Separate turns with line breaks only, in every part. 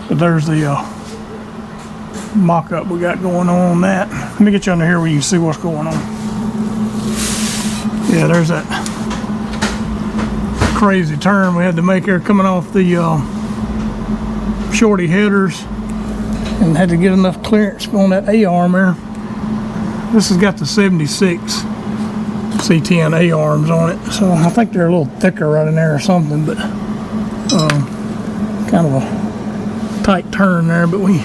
But there's the mock-up we got going on that. Let me get you under here where you can see what's going on. Yeah, there's that crazy turn we had to make here coming off the shorty headers, and had to get enough clearance on that A-arm there. This has got the 76 C10 A-arms on it, so I think they're a little thicker right in there or something, but kind of a tight turn there, but we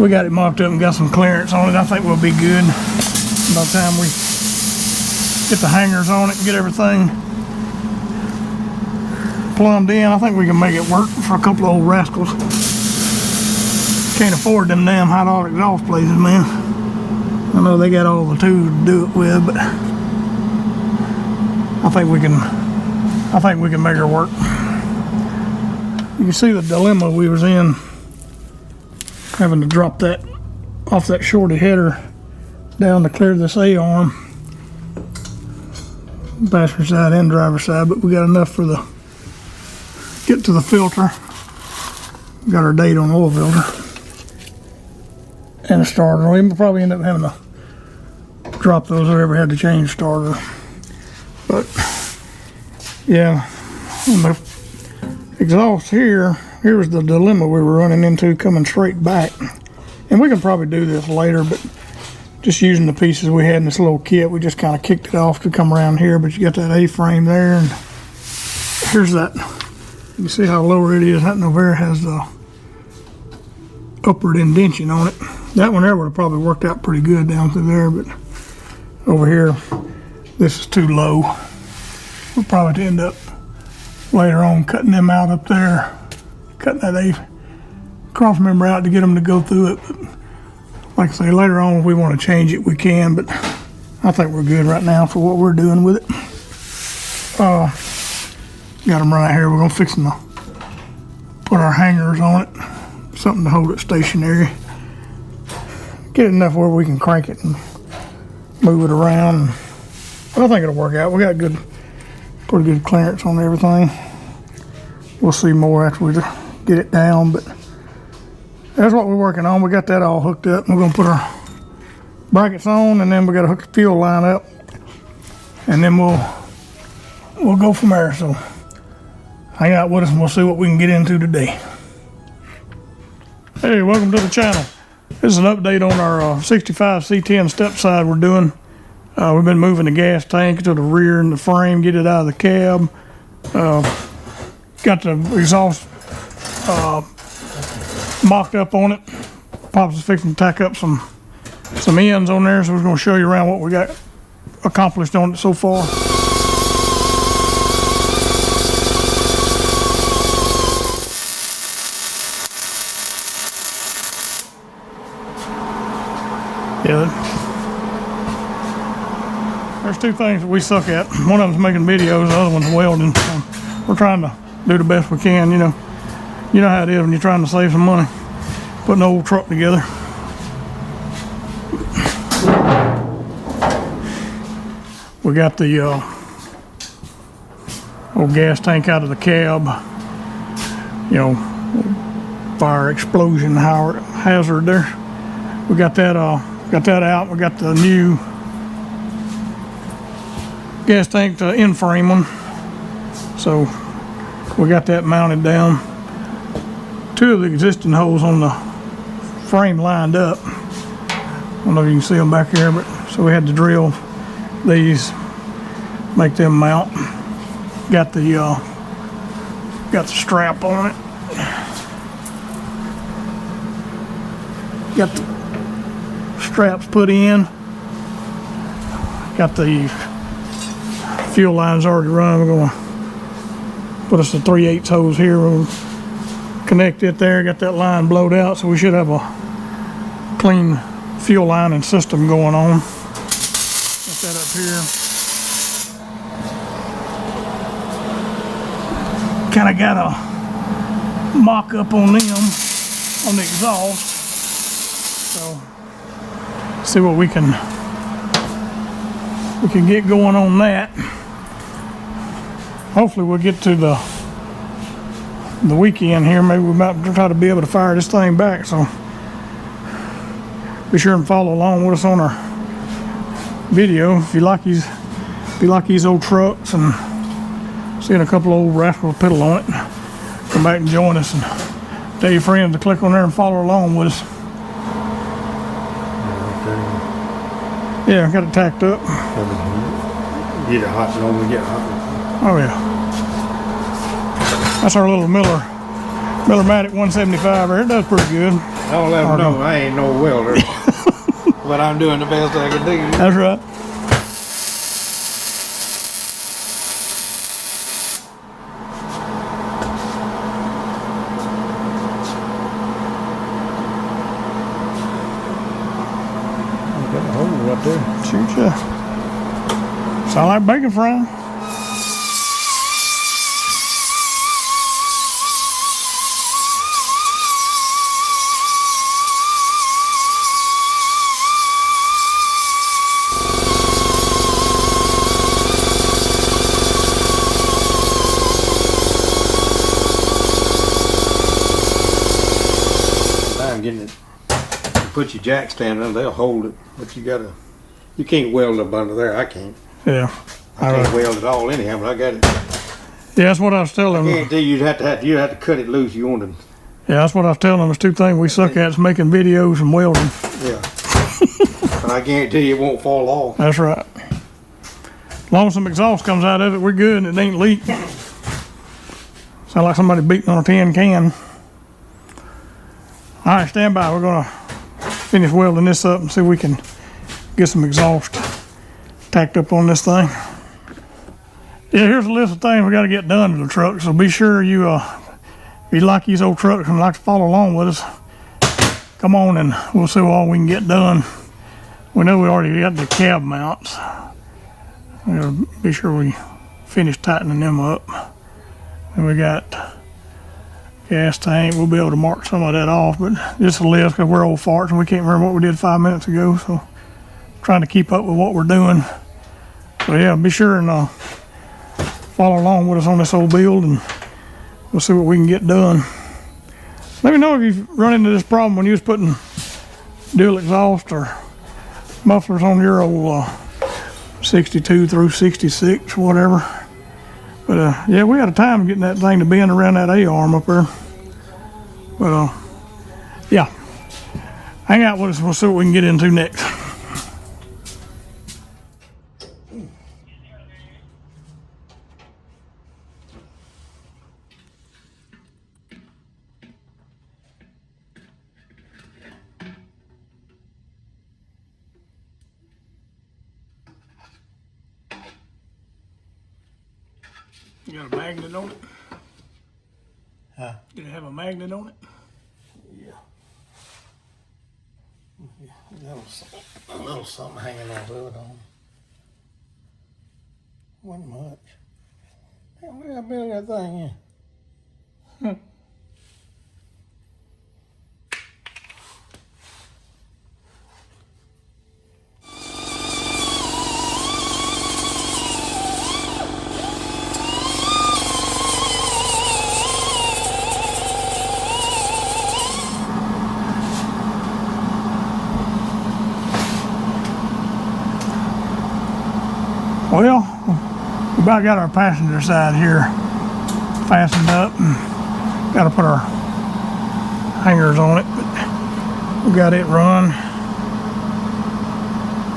got it mocked up and got some clearance on it. I think we'll be good by the time we get the hangers on it and get everything plumbed in. I think we can make it work for a couple of old rascals. Can't afford them damn hydraulic exhaust places, man. I know they got all the tools to do it with, but I think we can make her work. You can see the dilemma we was in, having to drop that off that shorty header down to clear this A-arm, passenger side and driver side, but we got enough for the get to the filter. Got our date on the oil filter and a starter. We probably end up having to drop those if we ever had to change starter. But yeah, on the exhaust here was the dilemma we were running into coming straight back. And we can probably do this later, but just using the pieces we had in this little kit, we just kind of kicked it off to come around here. But you got that A-frame there, and here's that. You see how lower it is. That Novera has the upward indentation on it. That one there would have probably worked out pretty good down through there, but over here, this is too low. We'll probably end up later on cutting them out up there, cutting that cross member out to get them to go through it. But like I say, later on if we want to change it, we can, but I think we're good right now for what we're doing with it. Got them right here. We're gonna fix them to put our hangers on it, something to hold it stationary. Get it enough where we can crank it and move it around. But I think it'll work out. We got pretty good clearance on everything. We'll see more after we get it down, but that's what we're working on. We got that all hooked up. We're gonna put our brackets on, and then we gotta hook the fuel line up, and then we'll go from there. So hang out with us and we'll see what we can get into today. Hey, welcome to the channel. This is an update on our 65 C10 step side we're doing. We've been moving the gas tank to the rear and the frame, get it out of the cab. Got the exhaust mocked up on it. Pops is fixing to tack up some ends on there, so we're going to show you around what we got accomplished on it so far. Yeah, there's two things that we suck at. One of them's making videos, the other one's welding. So we're trying to do the best we can, you know how it is when you're trying to save some money, putting an old truck together. We got the old gas tank out of the cab, fire explosion hazard there. We got that out. We got the new gas tank to in-frame one, so we got that mounted down. Two of the existing holes on the frame lined up. I don't know if you can see them back here, but so we had to drill these, make them mount. Got the strap on it. Got the straps put in. Got the fuel lines already running. We're gonna put us a 3/8 hose here. We'll connect it there. Got that line blowed out, so we should have a clean fuel line and system going on. Got that up here. Kind of got a mock up on them on the exhaust. So see what we can get going on that. Hopefully we'll get to the the weekend here, maybe we might try to be able to fire this thing back. So be sure and follow along with us on our video if you like these old trucks and seeing a couple old Rascals pedal on it. Come back and join us and tell your friends to click on there and follow along with us. Yeah, got it tacked up.
Get it hot, normally get hot.
Oh yeah. That's our little Miller-Matic 175 there. It does pretty good.
I'll let them know I ain't no welder. But I'm doing the best I can do.
That's right.
Got a hole right there.
Shoot ya. Sound like bacon frying.
I'm getting it. You put your jack stand in, they'll hold it, but you can't weld up under there. I can't.
Yeah.
I can't weld it all anyhow, but I got it.
Yeah, that's what I was telling
I
them.
guarantee you'd have to cut it loose. You wanted.
Yeah, that's what I was telling them. There's two things we suck at is making videos and welding.
Yeah. But I guarantee you it won't fall off.
That's right. As long as some exhaust comes out of it, we're good and it ain't leak. Sound like somebody beating on a tin can. All right, stand by. We're gonna finish welding this up and see if we can get some exhaust tacked up on this thing. Yeah, here's a list of things we got to get done to the truck. So be sure you, if you like these old trucks and like to follow along with us, come on and we'll see what we can get done. We know we already got the cab mounts. We gotta be sure we finish tightening them up. And we got gas tank. We'll be able to mark some of that off, but just a list because we're old farts and we can't remember what we did 5 minutes ago. So trying to keep up with what we're doing. So yeah, be sure and follow along with us on this old build and we'll see what we can get done. Let me know if you've run into this problem when you was putting dual exhaust or mufflers on your old 62 through 66, whatever. But yeah, we had a time getting that thing to bend around that A-arm up there. But yeah, hang out with us. We'll see what we can get into next. You got a magnet on it?
Huh?
Did it have a magnet on it?
Yeah. A little something hanging on to it on. Wasn't much. Damn, look how big that thing is.
Well, we about got our passenger side here fastened up and got to put our hangers on it, but we got it run.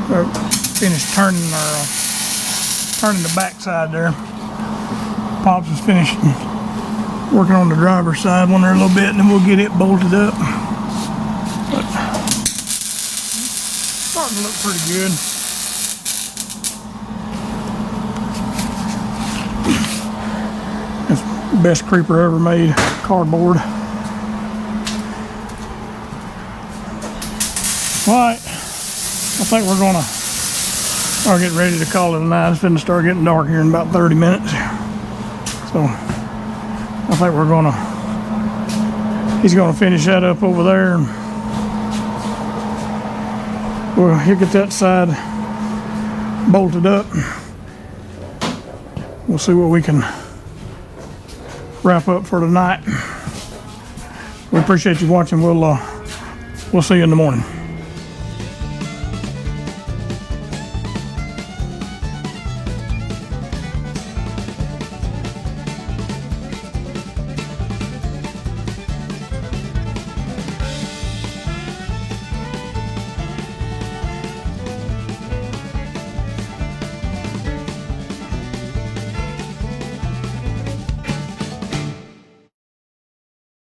We're finished turning the back side there. Pops is finished working on the driver's side one there a little bit and then we'll get it bolted up. But starting to look pretty good. Best creeper ever made, cardboard. Alright, I think we're gonna start getting ready to call it a night. It's finna start getting dark here in about 30 minutes. So I think he's gonna finish that up over there and he'll get that side bolted up. We'll see what we can wrap up for tonight. We appreciate you watching. We'll see you in the morning.